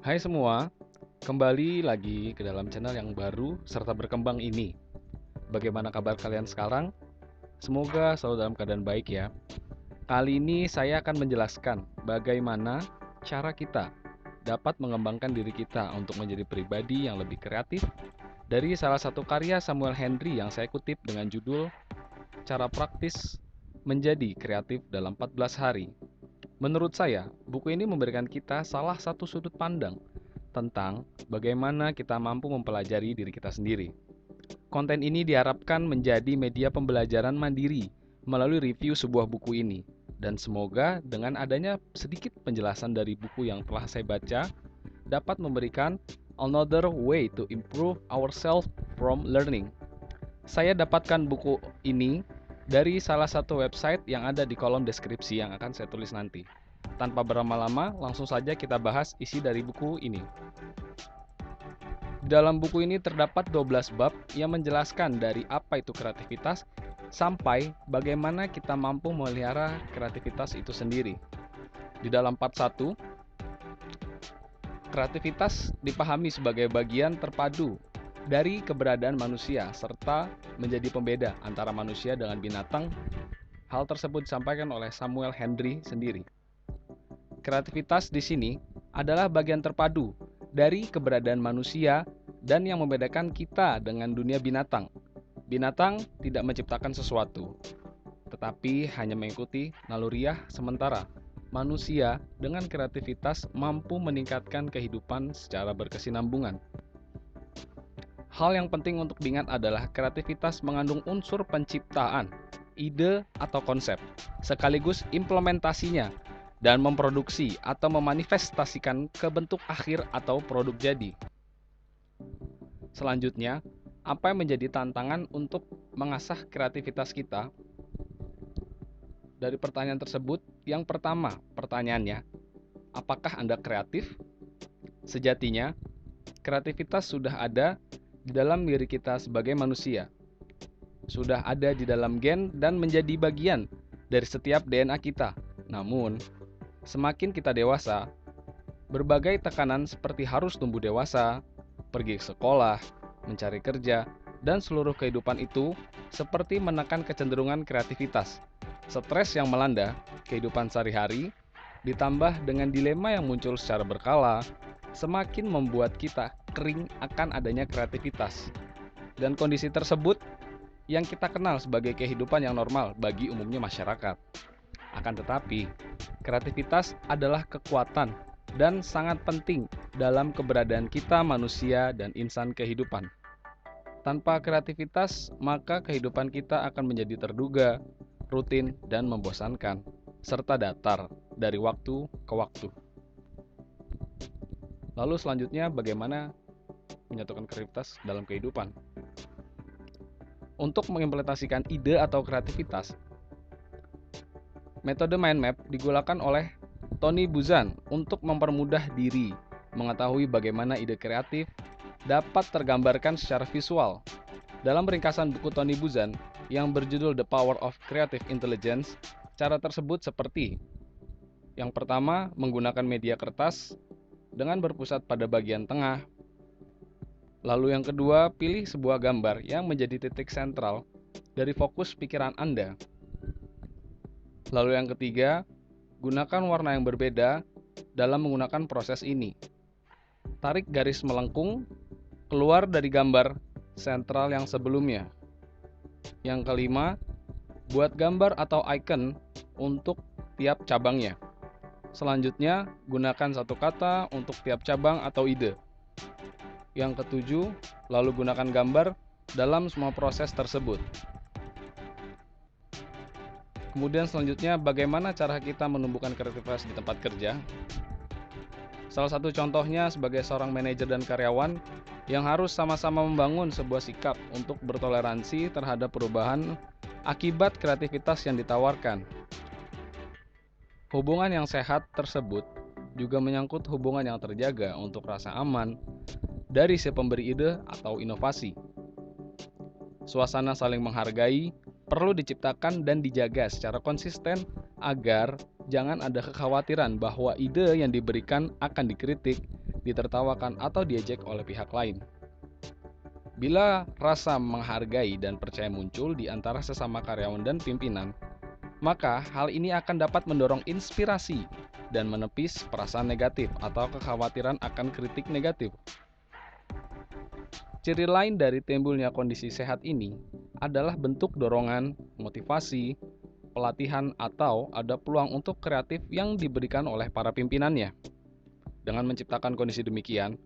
Hai semua, kembali lagi ke dalam channel yang baru serta berkembang ini. Bagaimana kabar kalian sekarang? Semoga selalu dalam keadaan baik ya. Kali ini saya akan menjelaskan bagaimana cara kita dapat mengembangkan diri kita untuk menjadi pribadi yang lebih kreatif dari salah satu karya Samuel Henry yang saya kutip dengan judul Cara Praktis Menjadi Kreatif dalam 14 Hari. Menurut saya, buku ini memberikan kita salah satu sudut pandang tentang bagaimana kita mampu mempelajari diri kita sendiri. Konten ini diharapkan menjadi media pembelajaran mandiri melalui review sebuah buku ini. Dan semoga dengan adanya sedikit penjelasan dari buku yang telah saya baca dapat memberikan another way to improve ourselves from learning. Saya dapatkan buku ini dari salah satu website yang ada di kolom deskripsi yang akan saya tulis nanti. Tanpa berlama-lama, langsung saja kita bahas isi dari buku ini. Di dalam buku ini terdapat 12 bab yang menjelaskan dari apa itu kreativitas sampai bagaimana kita mampu memelihara kreativitas itu sendiri. Di dalam part 1, kreativitas dipahami sebagai bagian terpadu dari keberadaan manusia serta menjadi pembeda antara manusia dengan binatang. Hal tersebut disampaikan oleh Samuel Henry sendiri. Kreativitas di sini adalah bagian terpadu dari keberadaan manusia dan yang membedakan kita dengan dunia binatang. Binatang tidak menciptakan sesuatu, tetapi hanya mengikuti naluriah, sementara manusia dengan kreativitas mampu meningkatkan kehidupan secara berkesinambungan. Hal yang penting untuk diingat adalah kreativitas mengandung unsur penciptaan, ide atau konsep, sekaligus implementasinya dan memproduksi atau memanifestasikan ke bentuk akhir atau produk jadi. Selanjutnya, apa yang menjadi tantangan untuk mengasah kreativitas kita? Dari pertanyaan tersebut, yang pertama pertanyaannya, apakah Anda kreatif? Sejatinya, kreativitas sudah ada di dalam diri kita sebagai manusia. Sudah ada di dalam gen dan menjadi bagian dari setiap DNA kita. Namun, semakin kita dewasa, berbagai tekanan seperti harus tumbuh dewasa, pergi ke sekolah, mencari kerja, dan seluruh kehidupan itu seperti menekan kecenderungan kreativitas. Stres yang melanda kehidupan sehari-hari, ditambah dengan dilema yang muncul secara berkala, semakin membuat kita kering akan adanya kreativitas. Dan kondisi tersebut yang kita kenal sebagai kehidupan yang normal bagi umumnya masyarakat. Akan tetapi, kreativitas adalah kekuatan dan sangat penting dalam keberadaan kita manusia dan insan kehidupan. Tanpa kreativitas, maka kehidupan kita akan menjadi terduga, rutin, dan membosankan, serta datar dari waktu ke waktu. Lalu selanjutnya, bagaimana menyatukan kreativitas dalam kehidupan? Untuk mengimplementasikan ide atau kreativitas, metode mind map digunakan oleh Tony Buzan untuk mempermudah diri mengetahui bagaimana ide kreatif dapat tergambarkan secara visual. Dalam ringkasan buku Tony Buzan yang berjudul The Power of Creative Intelligence, cara tersebut seperti: yang pertama, menggunakan media kertas dengan berpusat pada bagian tengah. Lalu yang kedua, pilih sebuah gambar yang menjadi titik sentral dari fokus pikiran Anda. Lalu yang ketiga, gunakan warna yang berbeda dalam menggunakan proses ini. Tarik garis melengkung keluar dari gambar sentral yang sebelumnya. Yang kelima, buat gambar atau icon untuk tiap cabangnya. Selanjutnya, gunakan satu kata untuk tiap cabang atau ide. Yang ketujuh, lalu gunakan gambar dalam semua proses tersebut. Kemudian selanjutnya, bagaimana cara kita menumbuhkan kreativitas di tempat kerja? Salah satu contohnya sebagai seorang manajer dan karyawan yang harus sama-sama membangun sebuah sikap untuk bertoleransi terhadap perubahan akibat kreativitas yang ditawarkan. Hubungan yang sehat tersebut juga menyangkut hubungan yang terjaga untuk rasa aman dari si pemberi ide atau inovasi. Suasana saling menghargai perlu diciptakan dan dijaga secara konsisten agar jangan ada kekhawatiran bahwa ide yang diberikan akan dikritik ditertawakan, atau diejek oleh pihak lain. Bila rasa menghargai dan percaya muncul di antara sesama karyawan dan pimpinan, maka hal ini akan dapat mendorong inspirasi dan menepis perasaan negatif atau kekhawatiran akan kritik negatif. Ciri lain dari timbulnya kondisi sehat ini adalah bentuk dorongan, motivasi, pelatihan, atau ada peluang untuk kreatif yang diberikan oleh para pimpinannya. Dengan menciptakan kondisi demikian,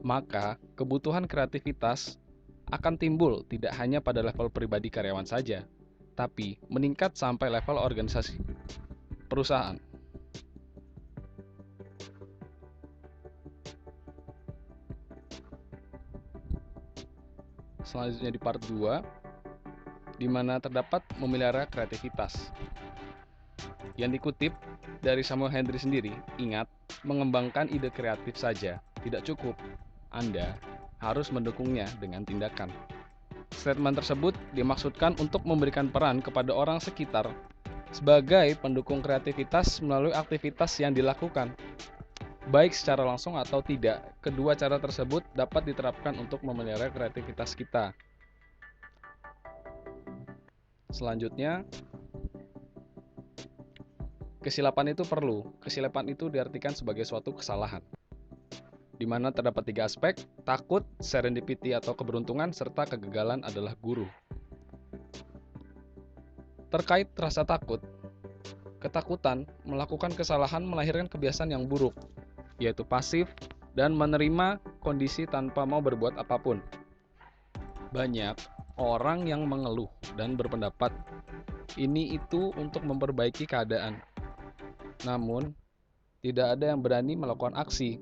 maka kebutuhan kreativitas akan timbul tidak hanya pada level pribadi karyawan saja, tapi meningkat sampai level organisasi perusahaan. Selanjutnya di part 2, di mana terdapat memelihara kreativitas. Yang dikutip dari Samuel Henry sendiri, ingat, mengembangkan ide kreatif saja tidak cukup. Anda harus mendukungnya dengan tindakan. Statement tersebut dimaksudkan untuk memberikan peran kepada orang sekitar sebagai pendukung kreativitas melalui aktivitas yang dilakukan. Baik secara langsung atau tidak, kedua cara tersebut dapat diterapkan untuk memelihara kreativitas kita. Selanjutnya, kesilapan itu perlu. Kesilapan itu diartikan sebagai suatu kesalahan, di mana terdapat 3 aspek: takut, serendipity atau keberuntungan, serta kegagalan adalah guru. Terkait rasa takut, ketakutan melakukan kesalahan melahirkan kebiasaan yang buruk, yaitu pasif dan menerima kondisi tanpa mau berbuat apapun. Banyak orang yang mengeluh dan berpendapat ini itu untuk memperbaiki keadaan. Namun, tidak ada yang berani melakukan aksi.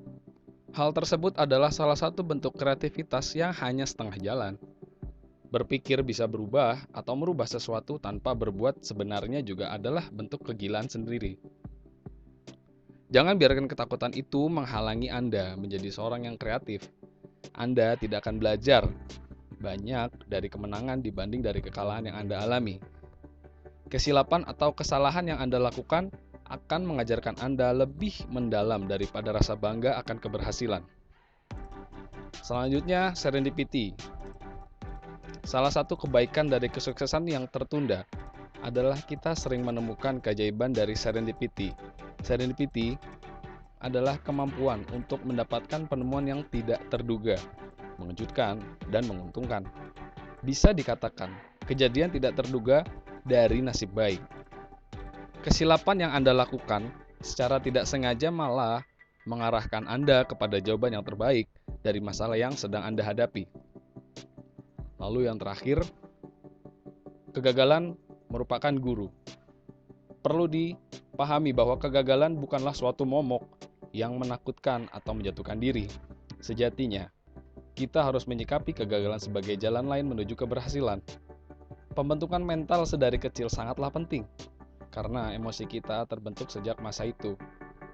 Hal tersebut adalah salah satu bentuk kreativitas yang hanya setengah jalan. Berpikir bisa berubah atau merubah sesuatu tanpa berbuat sebenarnya juga adalah bentuk kegilaan sendiri. Jangan biarkan ketakutan itu menghalangi Anda menjadi seorang yang kreatif. Anda tidak akan belajar banyak dari kemenangan dibanding dari kekalahan yang Anda alami. Kesilapan atau kesalahan yang Anda lakukan akan mengajarkan Anda lebih mendalam daripada rasa bangga akan keberhasilan. Selanjutnya, serendipity. Salah satu kebaikan dari kesuksesan yang tertunda adalah kita sering menemukan keajaiban dari serendipity. Serendipity adalah kemampuan untuk mendapatkan penemuan yang tidak terduga, mengejutkan, dan menguntungkan. Bisa dikatakan, kejadian tidak terduga dari nasib baik. Kesilapan yang Anda lakukan secara tidak sengaja malah mengarahkan Anda kepada jawaban yang terbaik dari masalah yang sedang Anda hadapi. Lalu yang terakhir, kegagalan merupakan guru. Perlu dipahami bahwa kegagalan bukanlah suatu momok yang menakutkan atau menjatuhkan diri. Sejatinya, kita harus menyikapi kegagalan sebagai jalan lain menuju keberhasilan. Pembentukan mental sedari kecil sangatlah penting, karena emosi kita terbentuk sejak masa itu.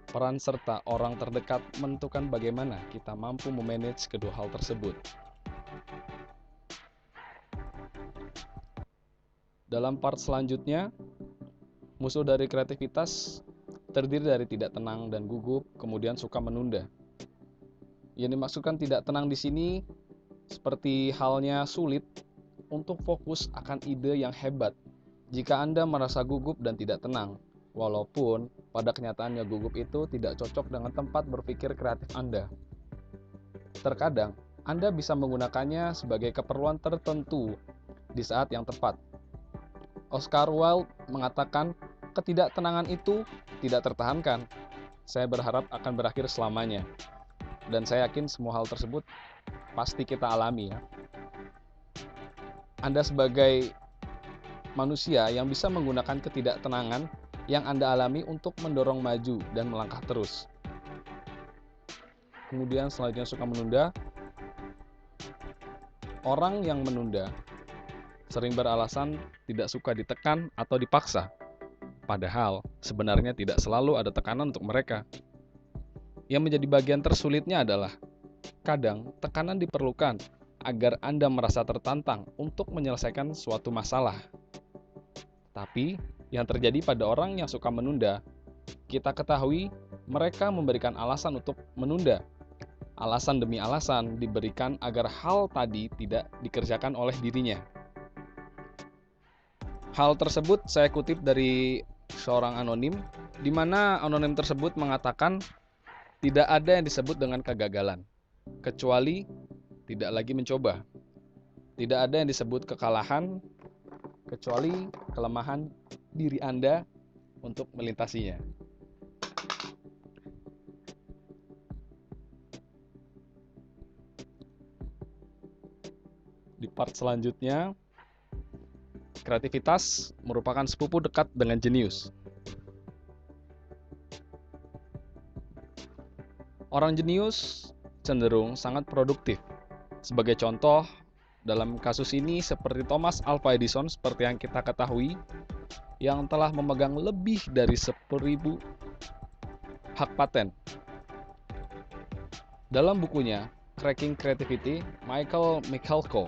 Peran serta orang terdekat menentukan bagaimana kita mampu memanage kedua hal tersebut. Dalam part selanjutnya, musuh dari kreativitas terdiri dari tidak tenang dan gugup, kemudian suka menunda. Yang dimaksudkan tidak tenang di sini seperti halnya sulit untuk fokus akan ide yang hebat. Jika Anda merasa gugup dan tidak tenang, walaupun pada kenyataannya gugup itu tidak cocok dengan tempat berpikir kreatif Anda. Terkadang, Anda bisa menggunakannya sebagai keperluan tertentu di saat yang tepat. Oscar Wilde mengatakan, ketidaktenangan itu tidak tertahankan. Saya berharap akan berakhir selamanya. Dan saya yakin semua hal tersebut pasti kita alami ya. Anda sebagai manusia yang bisa menggunakan ketidaktenangan yang Anda alami untuk mendorong maju dan melangkah terus. Kemudian selanjutnya suka menunda. Orang yang menunda sering beralasan tidak suka ditekan atau dipaksa. Padahal sebenarnya tidak selalu ada tekanan untuk mereka. Yang menjadi bagian tersulitnya adalah kadang tekanan diperlukan agar Anda merasa tertantang untuk menyelesaikan suatu masalah. Tapi yang terjadi pada orang yang suka menunda, kita ketahui mereka memberikan alasan untuk menunda. Alasan demi alasan diberikan agar hal tadi tidak dikerjakan oleh dirinya. Hal tersebut saya kutip dari seorang anonim, di mana anonim tersebut mengatakan tidak ada yang disebut dengan kegagalan, kecuali tidak lagi mencoba. Tidak ada yang disebut kekalahan, kecuali kelemahan diri Anda untuk melintasinya. Di part selanjutnya, kreativitas merupakan sepupu dekat dengan jenius. Orang jenius cenderung sangat produktif. Sebagai contoh, dalam kasus ini seperti Thomas Alva Edison seperti yang kita ketahui, yang telah memegang lebih dari 10.000 hak paten. Dalam bukunya, Cracking Creativity, Michael Michalko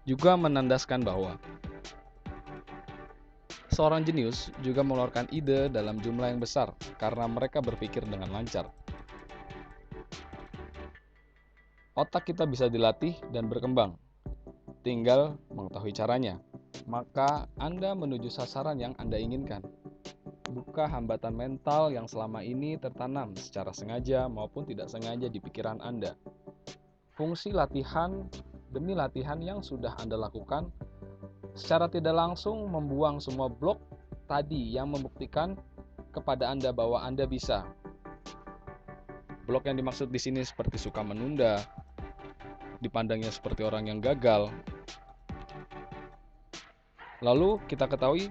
juga menandaskan bahwa seorang jenius juga mengeluarkan ide dalam jumlah yang besar karena mereka berpikir dengan lancar. Otak kita bisa dilatih dan berkembang, tinggal mengetahui caranya. Maka Anda menuju sasaran yang Anda inginkan. Buka hambatan mental yang selama ini tertanam secara sengaja maupun tidak sengaja di pikiran Anda. Fungsi latihan demi latihan yang sudah Anda lakukan secara tidak langsung membuang semua blok tadi yang membuktikan kepada Anda bahwa Anda bisa. Blok yang dimaksud di sini seperti suka menunda, dipandangnya seperti orang yang gagal. Lalu kita ketahui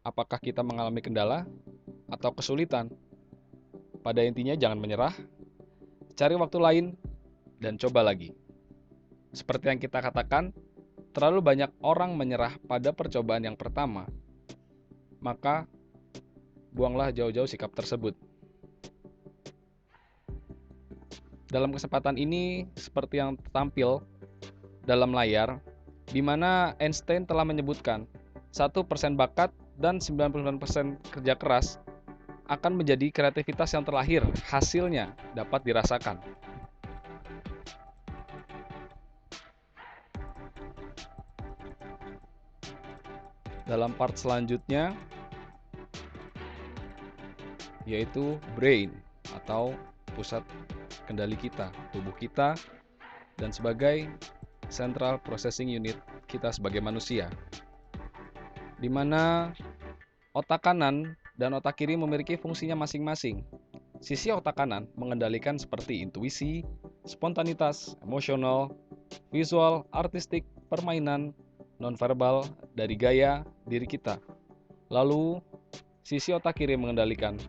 apakah kita mengalami kendala atau kesulitan. Pada intinya jangan menyerah, cari waktu lain, dan coba lagi. Seperti yang kita katakan, terlalu banyak orang menyerah pada percobaan yang pertama. Maka, buanglah jauh-jauh sikap tersebut. Dalam kesempatan ini, seperti yang tampil dalam layar, di mana Einstein telah menyebutkan 1% bakat dan 99% kerja keras akan menjadi kreativitas yang terlahir, hasilnya dapat dirasakan. Dalam part selanjutnya, yaitu brain atau pusat kendali kita, tubuh kita, dan sebagai central processing unit kita sebagai manusia, di mana otak kanan dan otak kiri memiliki fungsinya masing-masing. Sisi otak kanan mengendalikan seperti intuisi, spontanitas, emosional, visual, artistik, permainan, nonverbal, dari gaya diri kita. Lalu, sisi otak kiri mengendalikan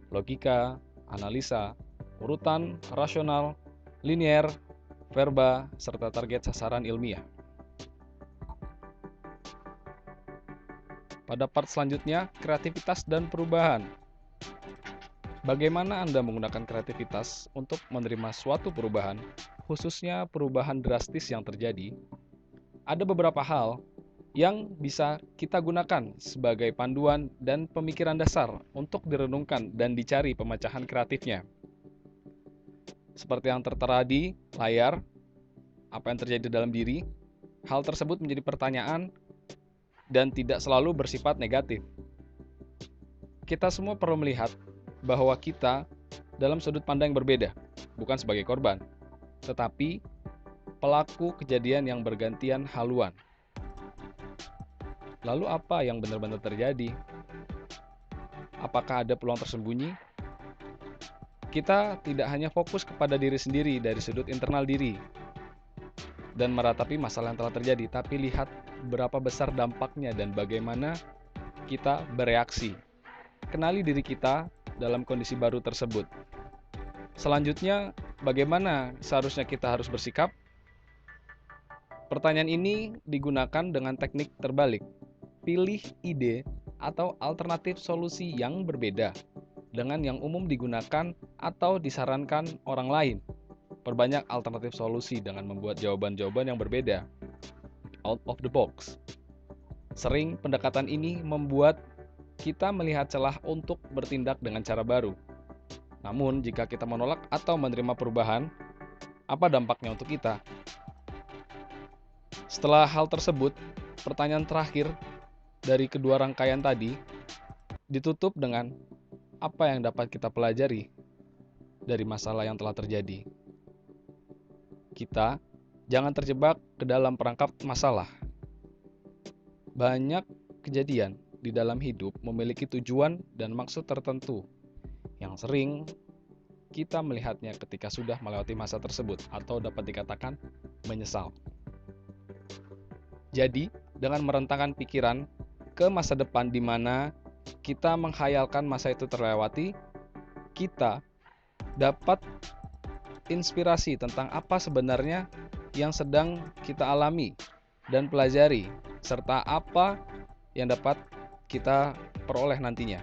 logika, analisa, urutan, rasional, linier, verba, serta target sasaran ilmiah. Pada part selanjutnya, kreativitas dan perubahan. Bagaimana Anda menggunakan kreativitas untuk menerima suatu perubahan, khususnya perubahan drastis yang terjadi? Ada beberapa hal yang bisa kita gunakan sebagai panduan dan pemikiran dasar untuk direnungkan dan dicari pemecahan kreatifnya. Seperti yang tertera di layar, apa yang terjadi dalam diri, hal tersebut menjadi pertanyaan dan tidak selalu bersifat negatif. Kita semua perlu melihat bahwa kita dalam sudut pandang yang berbeda, bukan sebagai korban, tetapi pelaku kejadian yang bergantian haluan. Lalu apa yang benar-benar terjadi? Apakah ada peluang tersembunyi? Kita tidak hanya fokus kepada diri sendiri dari sudut internal diri dan meratapi masalah yang telah terjadi, tapi lihat berapa besar dampaknya dan bagaimana kita bereaksi. Kenali diri kita dalam kondisi baru tersebut. Selanjutnya, bagaimana seharusnya kita harus bersikap? Pertanyaan ini digunakan dengan teknik terbalik. Pilih ide atau alternatif solusi yang berbeda dengan yang umum digunakan atau disarankan orang lain. Perbanyak alternatif solusi dengan membuat jawaban-jawaban yang berbeda, out of the box. Sering pendekatan ini membuat kita melihat celah untuk bertindak dengan cara baru. Namun, jika kita menolak atau menerima perubahan, Apa dampaknya untuk kita? Setelah hal tersebut, pertanyaan terakhir dari kedua rangkaian tadi ditutup dengan apa yang dapat kita pelajari dari masalah yang telah terjadi. Kita jangan terjebak ke dalam perangkap masalah. Banyak kejadian di dalam hidup memiliki tujuan dan maksud tertentu yang sering kita melihatnya ketika sudah melewati masa tersebut atau dapat dikatakan menyesal. Jadi, dengan merentangkan pikiran ke masa depan di mana kita menghayalkan masa itu terlewati, kita dapat inspirasi tentang apa sebenarnya yang sedang kita alami dan pelajari, serta apa yang dapat kita peroleh nantinya.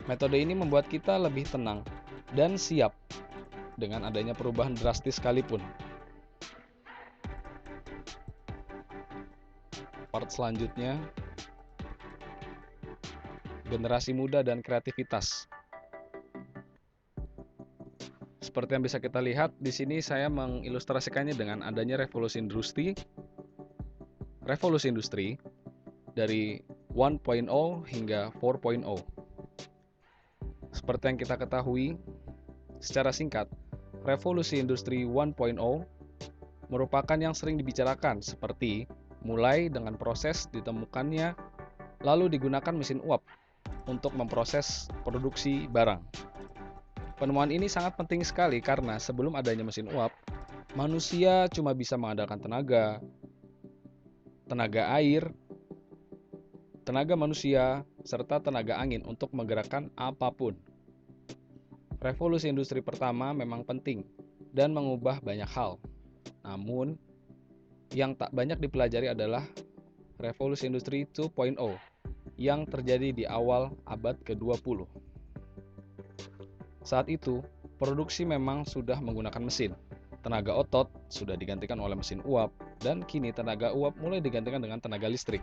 Metode ini membuat kita lebih tenang dan siap dengan adanya perubahan drastis sekalipun. Part selanjutnya, generasi muda dan kreativitas. Seperti yang bisa kita lihat, di sini saya mengilustrasikannya dengan adanya revolusi industri dari 1.0 hingga 4.0. Seperti yang kita ketahui, secara singkat, revolusi industri 1.0 merupakan yang sering dibicarakan seperti mulai dengan proses ditemukannya lalu digunakan mesin uap untuk memproses produksi barang. Penemuan ini sangat penting sekali karena sebelum adanya mesin uap, manusia cuma bisa mengandalkan tenaga air, tenaga manusia, serta tenaga angin untuk menggerakkan apapun. Revolusi industri pertama memang penting dan mengubah banyak hal. Namun, yang tak banyak dipelajari adalah revolusi industri 2.0 yang terjadi di awal abad ke-20. Saat itu, produksi memang sudah menggunakan mesin. Tenaga otot sudah digantikan oleh mesin uap, dan kini tenaga uap mulai digantikan dengan tenaga listrik.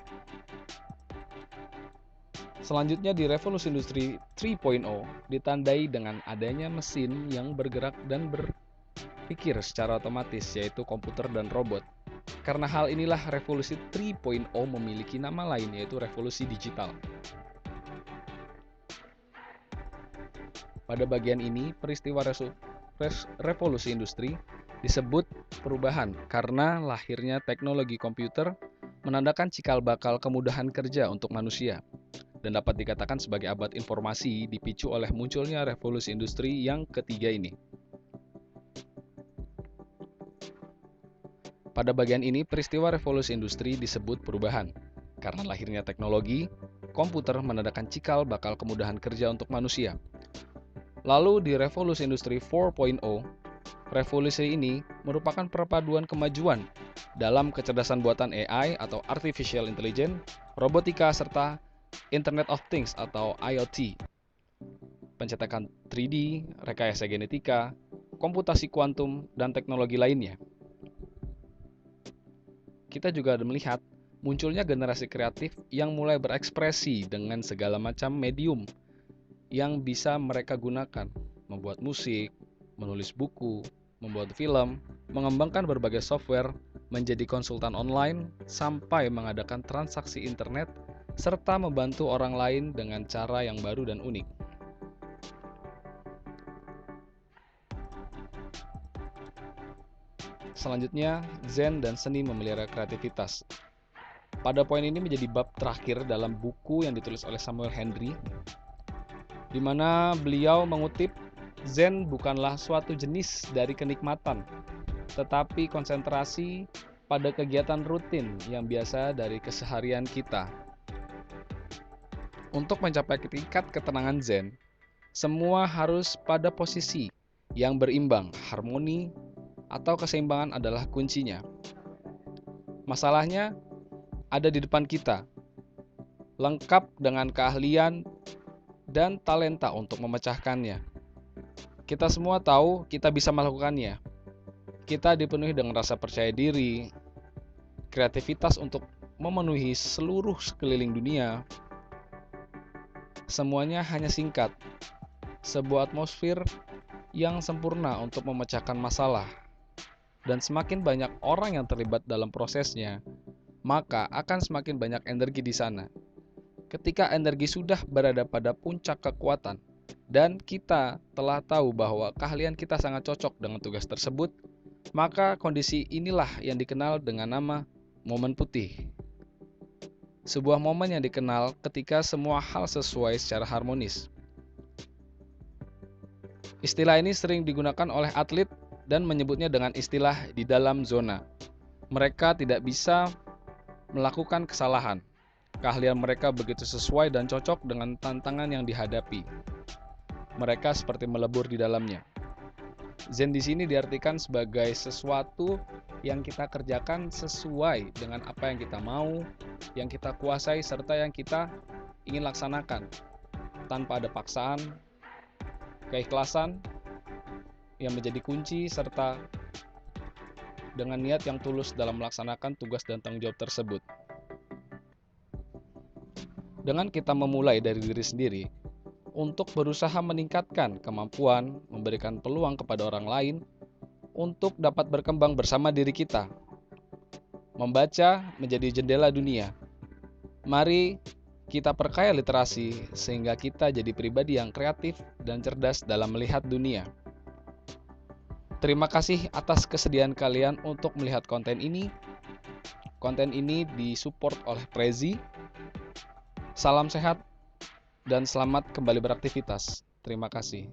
Selanjutnya di revolusi industri 3.0 ditandai dengan adanya mesin yang bergerak dan berpikir secara otomatis, yaitu komputer dan robot. Karena hal inilah revolusi 3.0 memiliki nama lain, yaitu revolusi digital. Pada bagian ini, peristiwa revolusi industri disebut perubahan karena lahirnya teknologi komputer menandakan cikal bakal kemudahan kerja untuk manusia dan dapat dikatakan sebagai abad informasi dipicu oleh munculnya revolusi industri yang ketiga ini. Pada bagian ini, peristiwa revolusi industri disebut perubahan karena lahirnya teknologi komputer menandakan cikal bakal kemudahan kerja untuk manusia. Lalu di revolusi industri 4.0, revolusi ini merupakan perpaduan kemajuan dalam kecerdasan buatan AI atau Artificial Intelligence, robotika, serta Internet of Things atau IoT, pencetakan 3D, rekayasa genetika, komputasi kuantum, dan teknologi lainnya. Kita juga melihat munculnya generasi kreatif yang mulai berekspresi dengan segala macam medium yang bisa mereka gunakan, membuat musik, menulis buku, membuat film, mengembangkan berbagai software, menjadi konsultan online, sampai mengadakan transaksi internet, serta membantu orang lain dengan cara yang baru dan unik. Selanjutnya, Zen dan seni memelihara kreativitas. Pada poin ini menjadi bab terakhir dalam buku yang ditulis oleh Samuel Henry, di mana beliau mengutip, Zen bukanlah suatu jenis dari kenikmatan, tetapi konsentrasi pada kegiatan rutin yang biasa dari keseharian kita. Untuk mencapai tingkat ketenangan Zen, semua harus pada posisi yang berimbang, harmoni, atau keseimbangan adalah kuncinya. Masalahnya ada di depan kita, lengkap dengan keahlian dan talenta untuk memecahkannya. Kita semua tahu kita bisa melakukannya. Kita dipenuhi dengan rasa percaya diri, kreativitas untuk memenuhi seluruh sekeliling dunia. Semuanya hanya singkat, sebuah atmosfer yang sempurna untuk memecahkan masalah. dan semakin banyak orang yang terlibat dalam prosesnya, maka akan semakin banyak energi di sana. Ketika energi sudah berada pada puncak kekuatan, dan kita telah tahu bahwa keahlian kita sangat cocok dengan tugas tersebut, maka kondisi inilah yang dikenal dengan nama momen putih. Sebuah momen yang dikenal ketika semua hal sesuai secara harmonis. Istilah ini sering digunakan oleh atlet dan menyebutnya dengan istilah di dalam zona. Mereka tidak bisa melakukan kesalahan. Keahlian mereka begitu sesuai dan cocok dengan tantangan yang dihadapi. Mereka seperti melebur di dalamnya. Zen di sini diartikan sebagai sesuatu yang kita kerjakan sesuai dengan apa yang kita mau, yang kita kuasai, serta yang kita ingin laksanakan, tanpa ada paksaan, keikhlasan yang menjadi kunci, serta dengan niat yang tulus dalam melaksanakan tugas dan tanggung jawab tersebut. Dengan kita memulai dari diri sendiri, untuk berusaha meningkatkan kemampuan, memberikan peluang kepada orang lain, untuk dapat berkembang bersama diri kita. Membaca menjadi jendela dunia. Mari kita perkaya literasi sehingga kita jadi pribadi yang kreatif dan cerdas dalam melihat dunia. Terima kasih atas kesediaan kalian untuk melihat konten ini. Konten ini disupport oleh Prezi. Salam sehat dan selamat kembali beraktivitas. Terima kasih.